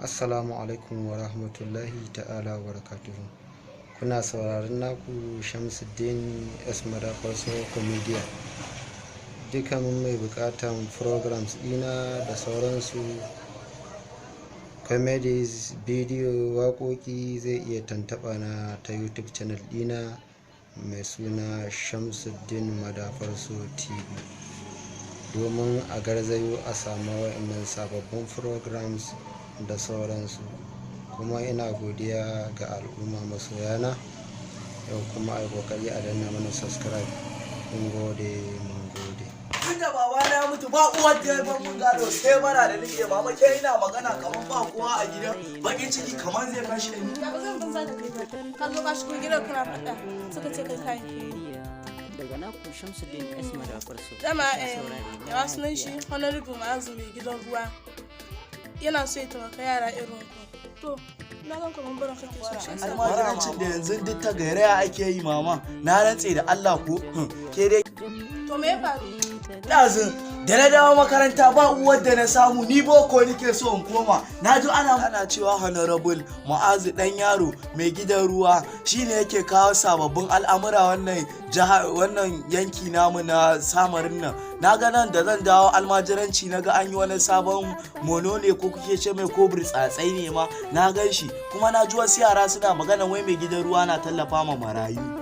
Assalamu alaikum wa rahmatullahi ta'ala wa barakatuhu. Kuna sauraron naku Shamsuddin S Madafarso Comedian. Dukan mai bukatan programs ɗina da sauransu, comedies, bidiyo, waƙoƙi zai iya tantaba na ta YouTube channel ɗina mai suna Shamsuddin Madafarso TV, domin a garzayo a samu wa'annan sababbin programs da sauransu. Kuma ina godiya ga al'umma masoyana, yau kuma ai kokari a danna mana subscribe. Mun gode. Tunda babana ya mutu ba uwar da ya mun gado sai bara da nake mama ke ina magana kamar ba kowa a gidan, bakin ciki kamar zai kashe ni. Ya ba zan banza da kai ba. Ka zo ka shigo gidan kana faɗa. Suka ce kai kayan daga naku Shamsuddin S Madafarso. Dama ya sunan shi Honorable Ma'azu mai gidan ruwa. Yana so ya taimaka yara irin ku. To, na gan kamar barin kake so shi. Almajirancin da yanzu duk ta gairaya ake yi mama. Na rantse da Allah ko ke dai. To me ya faru? Ɗazun da na dawo makaranta ba uwar da na samu, ni boko nake so in koma. Na ji ana cewa Honorable Ma'azu dan yaro mai gidan ruwa shine yake kawo sababbin al'amura wannan yanki namu na samarin nan. Na ga nan da zan dawo almajiranci na ga an yi wani sabon mono ne ko kuke ce mai ko burtsatsai ne ma, na gan shi kuma na ji wasu yara suna magana wai mai gidan ruwa na tallafa ma marayu.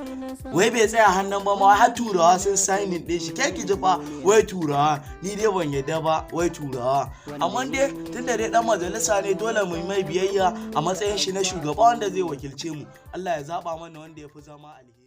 Wai bai tsaya hannun ba ma, har turawa sun signing din shi. Kai ki ji fa wai turawa, ni dai ban yadda ba wai turawa. Amma dai tunda dai dan majalisa ne dole mu mai biyayya a matsayin shi na shugaba wanda zai wakilce mu. Allah ya zaba mana wanda ya fi zama alheri.